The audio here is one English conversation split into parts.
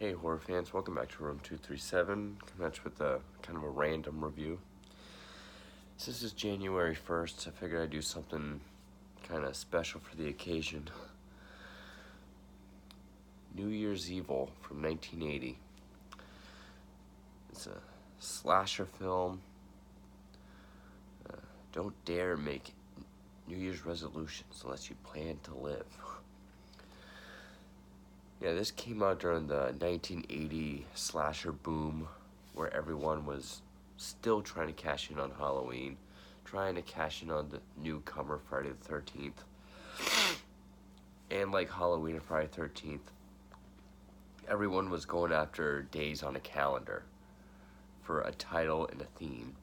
Hey horror fans, welcome back to Room 237. Coming at you with a kind of a random review. Since this is January 1st, I figured I'd do something kind of special for the occasion. New Year's Evil from 1980. It's a slasher film. Don't dare make New Year's resolutions unless you plan to live. Yeah, this came out during the 1980 slasher boom, where everyone was still trying to cash in on Halloween, trying to cash in on the newcomer Friday the 13th. And like Halloween and Friday the 13th, everyone was going after days on a calendar for a title and a theme.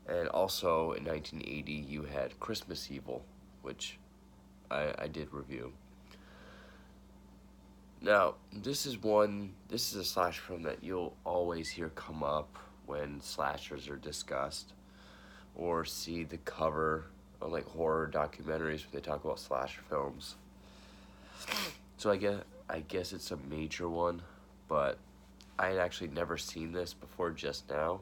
And also in 1980, you had Christmas Evil, which I did review. Now, this is a slasher film that you'll always hear come up when slashers are discussed, or see the cover on like horror documentaries when they talk about slasher films. So I guess it's a major one, but I had actually never seen this before just now,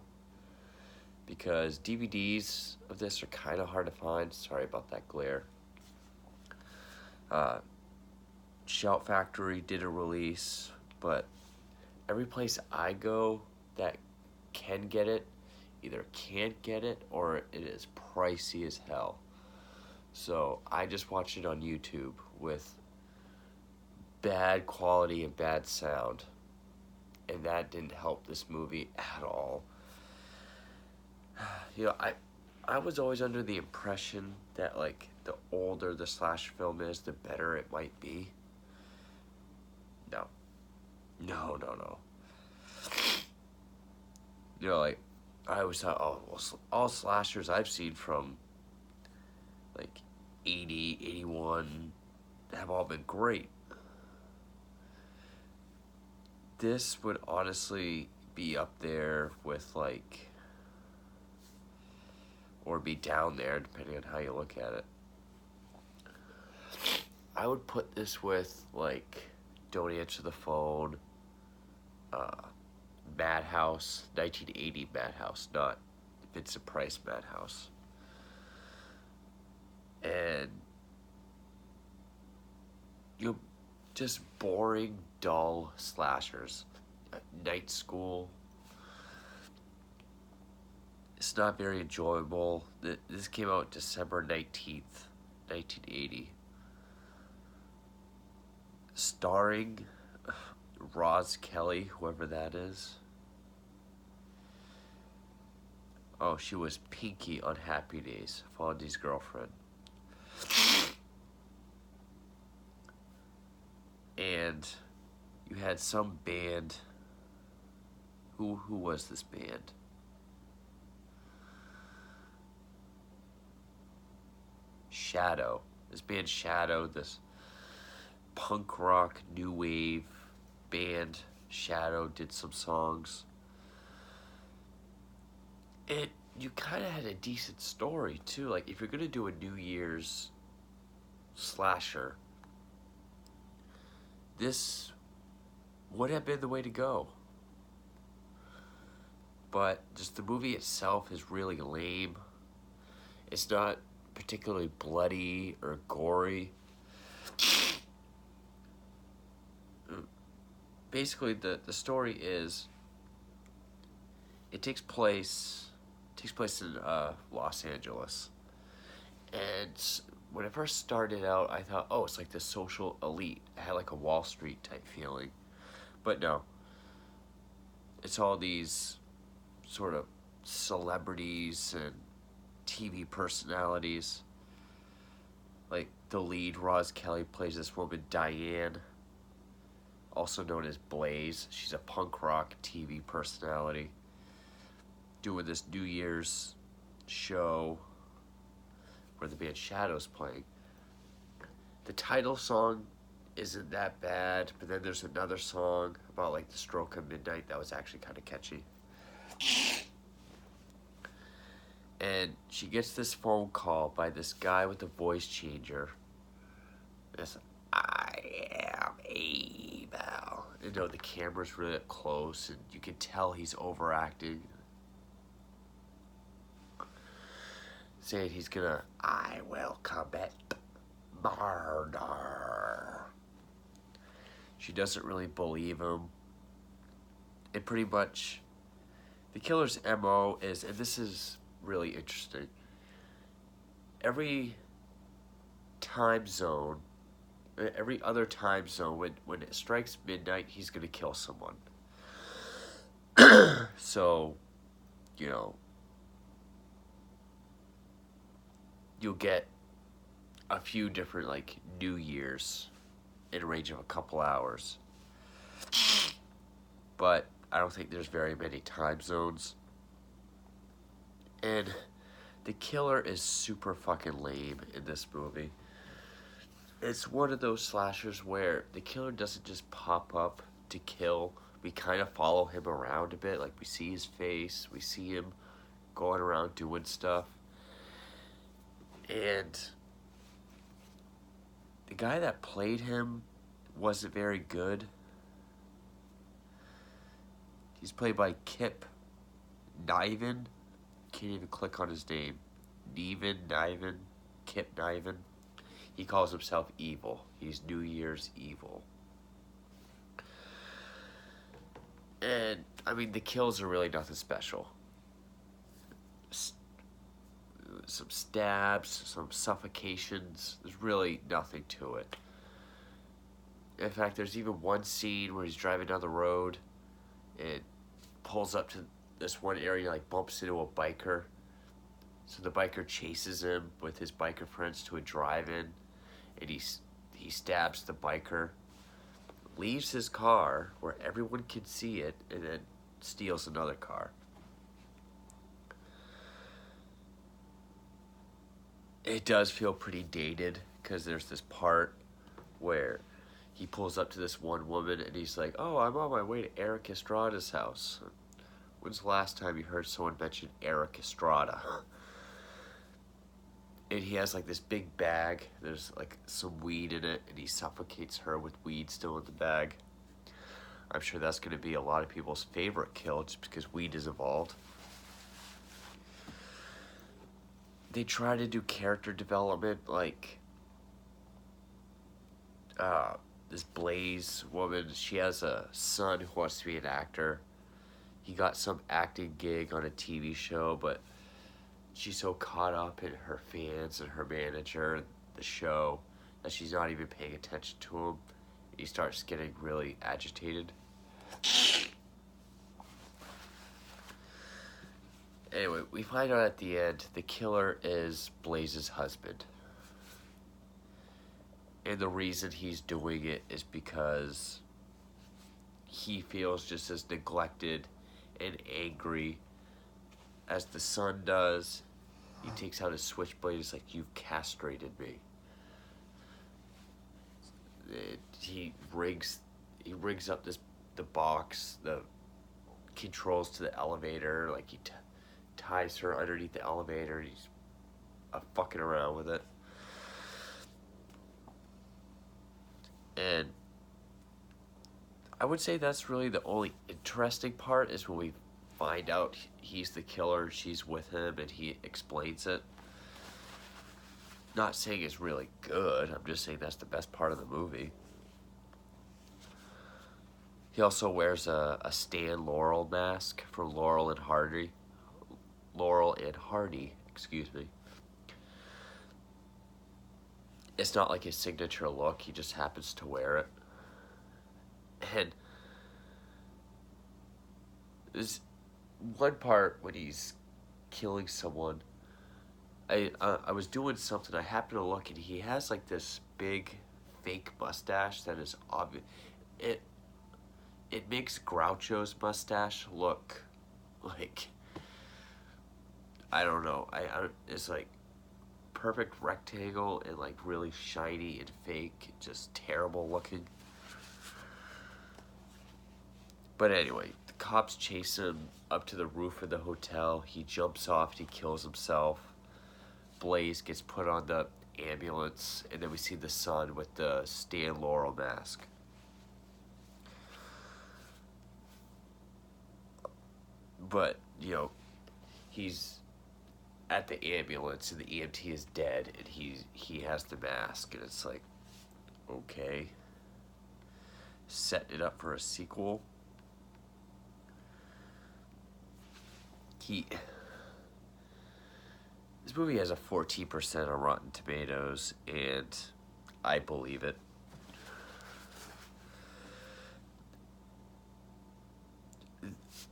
because DVDs of this are kind of hard to find. Sorry about that glare. Shout Factory did a release, but every place I go that can get it either can't get it or it is pricey as hell. So I just watched it on YouTube with bad quality and bad sound, and that didn't help this movie at all. You know, I was always under the impression that like the older the slasher film is, the better it might be. No. You know, like, I always thought, oh, well, all slashers I've seen from, like, 80, 81 have all been great. This would honestly be up there with, like, or be down there, depending on how you look at it. I would put this with, like, Don't Answer the Phone, Madhouse, 1980 Madhouse, not Vincent Price Madhouse. And just boring, dull slashers. Night School. It's not very enjoyable. This came out December 19th, 1980. Starring Roz Kelly, whoever that is. Oh, she was Pinky on Happy Days, Fonzie's girlfriend. And you had some band. Who was this band? Shadow. This band Shadow, this punk rock new wave band Shadow did some songs. And you kind of had a decent story too. Like, if you're gonna do a New Year's slasher, this would have been the way to go. But just the movie itself is really lame. It's not particularly bloody or gory. Basically, the story is, it takes place in Los Angeles. And when I first started out, I thought, oh, it's like the social elite. It had like a Wall Street type feeling. But no. It's all these sort of celebrities and TV personalities. Like, the lead, Roz Kelly, plays this woman, Diane, also known as Blaze. She's a punk rock TV personality doing this New Year's show where the band Shadow's playing. The title song isn't that bad, but then there's another song about like the stroke of midnight that was actually kind of catchy. And she gets this phone call by this guy with a voice changer. It's, I am a female. You know, the camera's really up close, and you can tell he's overacting. Saying he's gonna, I will commit murder. She doesn't really believe him. And pretty much, the killer's MO is, and this is really interesting, every time zone, every other time zone, when it strikes midnight, he's going to kill someone. So, you know, you'll get a few different, like, New Year's in a range of a couple hours. But I don't think there's very many time zones. And the killer is super fucking lame in this movie. It's one of those slashers where the killer doesn't just pop up to kill. We kind of follow him around a bit. Like, we see his face. We see him going around doing stuff. And the guy that played him wasn't very good. He's played by Kip Niven. Can't even click on his name. Niven, Kip Niven. He calls himself Evil. He's New Year's Evil. And, I mean, the kills are really nothing special. Some stabs, some suffocations. There's really nothing to it. In fact, there's even one scene where he's driving down the road and pulls up to this one area, like bumps into a biker. So the biker chases him with his biker friends to a drive-in, and he stabs the biker, leaves his car where everyone can see it, and then steals another car. It does feel pretty dated, because there's this part where he pulls up to this one woman, and he's like, oh, I'm on my way to Eric Estrada's house. When's the last time you heard someone mention Eric Estrada? And he has like this big bag. There's like some weed in it, and he suffocates her with weed still in the bag. I'm sure that's going to be a lot of people's favorite kill just because weed is involved. They try to do character development, like this Blaze woman. She has a son who wants to be an actor. He got some acting gig on a TV show, but she's so caught up in her fans and her manager and the show that she's not even paying attention to him. He starts getting really agitated. Anyway, we find out at the end the killer is Blaze's husband. And the reason he's doing it is because he feels just as neglected and angry as the son does. He takes out his switchblade. He's like, you've castrated me. He rigs up the box, the controls to the elevator. Like, he ties her underneath the elevator. He's fucking around with it. And I would say that's really the only interesting part, is when we find out he's the killer, she's with him, and he explains it. Not saying it's really good, I'm just saying that's the best part of the movie. He also wears a Stan Laurel mask from Laurel and Hardy, excuse me. It's not like his signature look, he just happens to wear it. And there's one part when he's killing someone. I was doing something, I happened to look, and he has like this big fake mustache that is obvious. It makes Groucho's mustache look like, I don't know, it's like perfect rectangle and like really shiny and fake, just terrible looking. But anyway, the cops chase him up to the roof of the hotel. He jumps off and he kills himself. Blaze gets put on the ambulance, and then we see the son with the Stan Laurel mask. but he's at the ambulance and the EMT is dead and he has the mask and it's like, okay, setting it up for a sequel. This movie has a 14% on Rotten Tomatoes, and I believe it.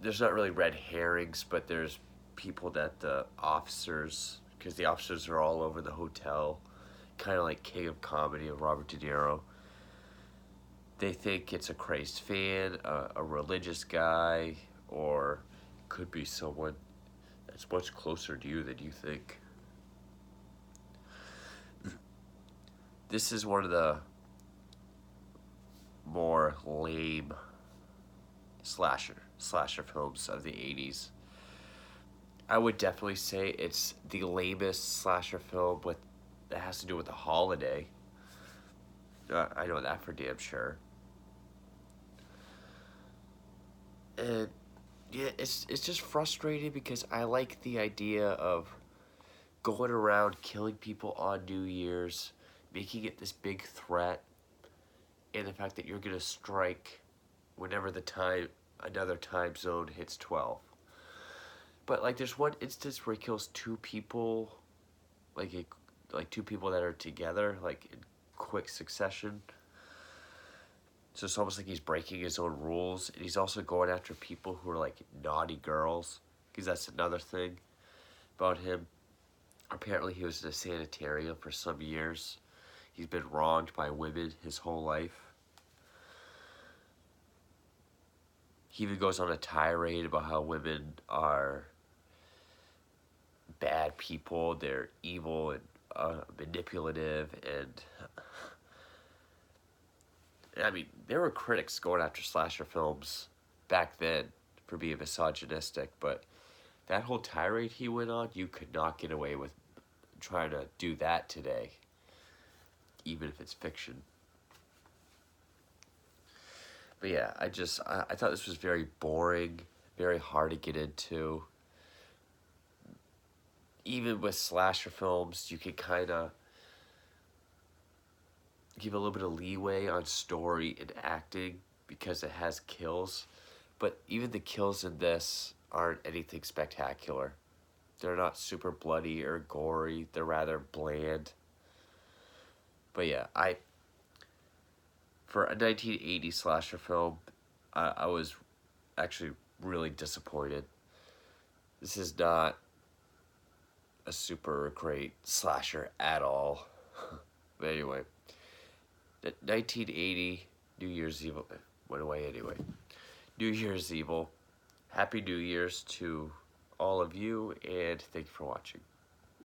There's not really red herrings, but there's people that the officers, because the officers are all over the hotel, kind of like King of Comedy of Robert De Niro. They think it's a crazed fan, a religious guy, or could be someone that's much closer to you than you think. This is one of the more lame slasher films of the 80s. I would definitely say it's the lamest slasher film that has to do with a holiday. I know that for damn sure. And yeah, it's just frustrating because I like the idea of going around killing people on New Year's, making it this big threat, and the fact that you're gonna strike whenever another time zone hits 12. But like, there's one instance where he kills two people, like two people that are together, like in quick succession. So it's almost like he's breaking his own rules, and he's also going after people who are like naughty girls, because that's another thing about him. Apparently, he was in a sanitarium for some years. He's been wronged by women his whole life. He even goes on a tirade about how women are bad people, they're evil and manipulative, and I mean, there were critics going after slasher films back then for being misogynistic, but that whole tirade he went on, you could not get away with trying to do that today, even if it's fiction. But yeah, I thought this was very boring, very hard to get into. Even with slasher films, you can kind of give a little bit of leeway on story and acting because it has kills. But even the kills in this aren't anything spectacular. They're not super bloody or gory. They're rather bland. But yeah, for a 1980 slasher film, I was actually really disappointed. This is not a super great slasher at all. But anyway, 1980 New Year's Evil went away anyway. New Year's Evil. Happy New Year's to all of you, and thank you for watching.